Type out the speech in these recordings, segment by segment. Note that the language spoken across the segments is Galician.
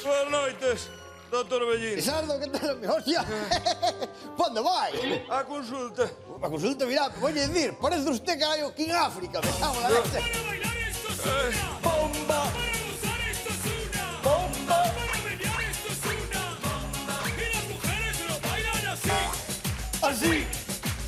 Boas noites, doutor Bellín. Lizardo, que tal? Hostia, ¿dónde vai? A consulta. A consulta, mirá, voy a decir, parece usted que hay aquí en África, me cago en la leche. Para bailar esto es una. Bomba, Para gozar esto es una. bomba. Para menear esto es una. Y las mujeres lo bailan así. Así,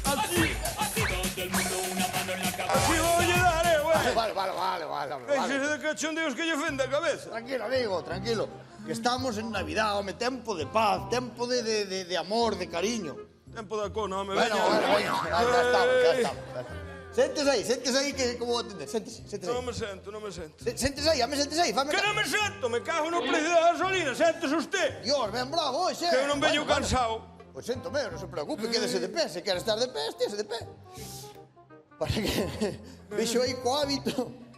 así. Así, así todo el mundo una mano en la cabeza. Si voy a dar, güey. Vale. Deixes de cachondeos que lle fende a cabeza. Tranquilo, amigo, tranquilo. Que estamos en Navidad, home, tempo de paz, tempo de amor, de cariño. Tempo da cona, home, Bueno, veña. ya estamos. Séntese aí, que como vou atender. Séntese Non aí. me sento, non me sento. Séntese aí, séntese aí. Fame Que non me sento, me cago no precio da gasolina, séntese usted. Dios, ben bravo, hoxe. Que eu non veño cansado. Pois séntome, non se preocupe, quédese de pé. Se quere estar de pé, estése de pé. Para que vexo aí co hábito.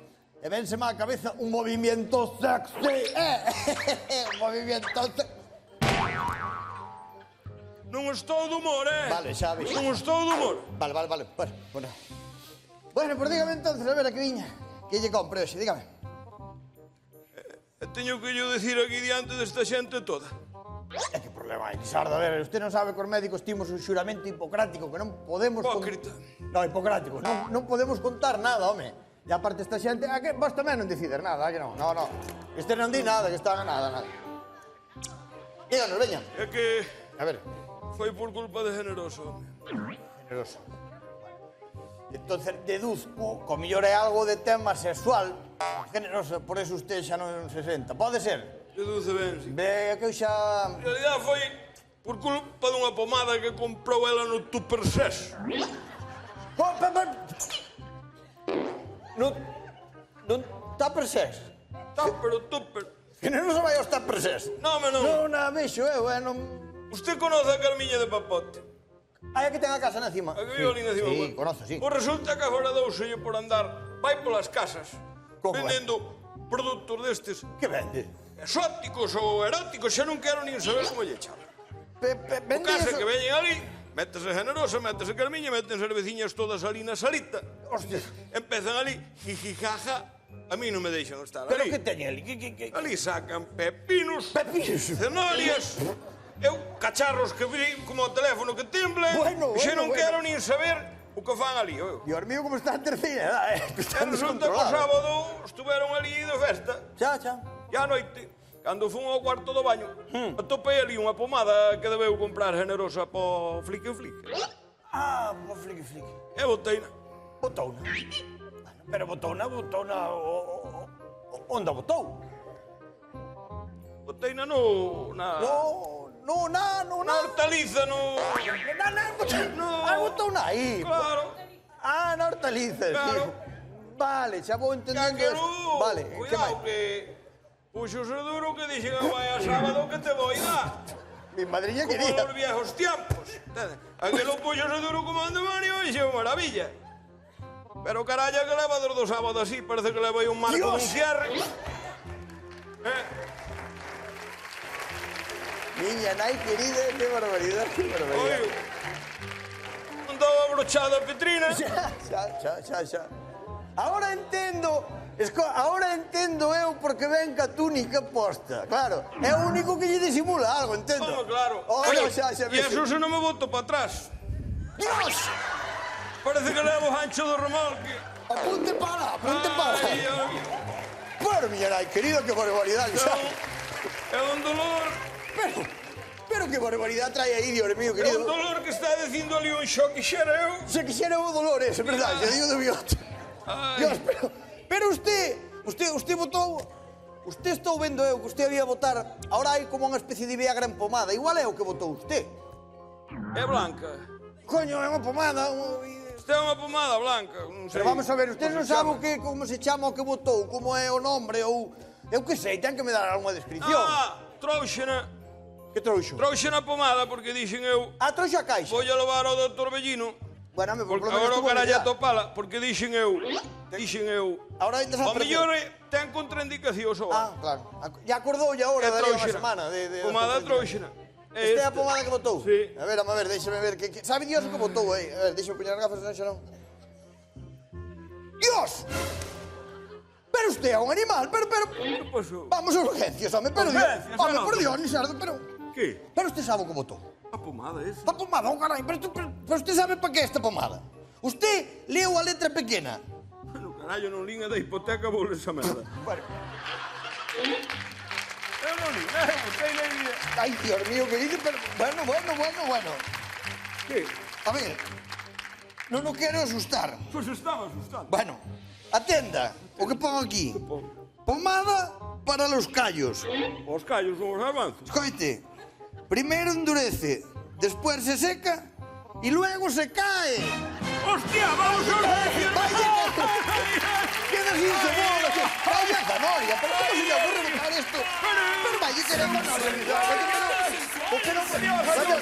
E vénseme á cabeza un movimiento sexy. Un movimiento sexy. Non estou de humor, Vale, xa vexo. Non estou de humor. Vale. Bueno, pues dígame entonces, a ver, a que viña. Que lle compre hoxe, dígame. E teño que yo decir aquí diante desta xente toda. Que problema hai, Lizardo? A ver, usted non sabe que os médicos timos un xuramento hipocrático que non podemos... Hipócrita. No, hipocrático. Non podemos contar nada, home. E aparte esta xente... A que vos tamén non decides nada, a que non? No. Que este non di nada, que está nada. Díganos, veña. É que A ver, foi por culpa de generoso, home. generoso. Entonces deduzco, co millor é algo de tema sexual, generoso, por eso usted xa non se senta. Pode ser? Deduce ben, sí. Ve que eu xa... En realidad foi por culpa dunha pomada que comprou ela no Tupper Sex. Oh, non tupper sex. Tupper. Que non se vai aos tupper sex. Non, non. Non a vexo eu, non... Usted conoce a Carmiña de Papote? Hai que ten a casa na cima. A que vive ali na cima. Sí, conozo, sí. Pois resulta que agora douselle por andar, vai polas casas, Como é? vendendo produtos destes Que vende? exóticos ou eróticos, xa non quero nin saber como lle chaman. O Vende caso é eso... que veñen ali, métese generosa, métese Carmiña, meten cerveciñas todas ali na salita. Hostia. Empezan ali, jijijaja, a mí non me deixan estar Pero ali. que teñe ali? Que... Ali sacan pepinos, Pepinos. cenorias, eu cacharros que vi como o teléfono que temble, Bueno, xa non bueno. quero nin saber o que fan ali. Dios mío, como está a terceira edad, que E está resulta que o descontrolado. sábado estuveron ali de festa, Xa. e á noite, cando fun ao cuarto do baño, atopei ali unha pomada que debeu comprar generosa po flique. Ah, flique. E boteina. Botouna. Pero botouna... Onde a botou? Boteina no... na hortaliza, no... botouna aí. Claro. Ah, na hortaliza, Claro. sí. Vale, xa vou entendendo. Caquero, Vale, que cuidado máis? que... Puxose duro que dixen a vai a sábado que te vou dar. Mi madriña Como quería. los viejos tiempos. Aquelo puxose duro como andemanio e xe maravilla. Pero caralla que leva dos sábados así, parece que leva aí un marco Dios. dun cierre. Miña nai querida, qué barbaridad. Oio, andaba abrochada a Petrina. Xa. Ahora entendo eu porque ven ca túnica posta. Claro, é o único que lle disimula algo, entendo. Home, claro. Oye, xa, E eso se non me boto para atrás. Dios! Parece que levo ancho do remolque. Apunte para. Ai, ai, Bueno, miña nai querida, que barbaridad. Xa. é un dolor. Pero que barbaridad trae aí, Dios mío, É un querido. dolor que está dicindo ali un xo que xera eu. Se quixera o dolor ese, verdade, se digo de biote. Ai. Dios, pero usted botou... Usted estou vendo eu que usted había votar... Ahora hai como unha especie de Viagra en pomada. Igual é o que votou usted. É blanca. Coño, é unha pomada... Esta é unha pomada blanca. Non sei. Pero vamos a ver, usted non como se sabe chama. o que, como se chama o que votou, como é o nombre ou... Eu que sei, ten que me dar algunha descripción. Ah, trouxena. Que trouxo? Trouxena pomada porque dixen eu Ah, trouxo a caixa. vou a levar ao doutor Bellino. Bueno, me, por Porque lo menos agora o tuvo caralla idea. topala, porque dixen eu. Ahora ainda se O aprendeu. mellor ten contraindicacións ou Ah, claro. Ya acordou ya ahora, É daría unha trouxena. semana de Pomada trouxena. Esta é a pomada que votou? Sí. A ver, déixame ver. Sabe Dios o que votou, A ver, deixame poñer as gafas, non xa non. Dios! Pero usted é un animal, pero... ¿Qué pasó? Vamos a urgencias, home, pero... Urgencias, Home, no, por no. Dios, Lisardo, pero... ¿Qué? Pero usted sabe como botou. La pomada esa. Esta pomada, oh carai, pero usted sabe para que esta pomada? Usted leu a letra pequena. Bueno, carallo, non lín da hipoteca vou ler esa merda. Bueno, Eu non lín, botei na idea. ay, Dios mío, que dice, pero... Bueno. ¿Qué? A ver, non o quero asustar. Pues estaba asustado. Bueno, atenda, o que pongo aquí. Pomada para los callos. Os callos son os avanzos. Escoite, primero endurece, después se seca y luego se cae. ¡Hostia, vamos a urgencias! Vaya, queda sin cebolla. Vaya zanahoria, pero ¿cómo se le ocurre dejar esto? Pero vaya que era zanahoria. ¿Por qué no? Vaya,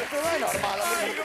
esto no es normal, amigo.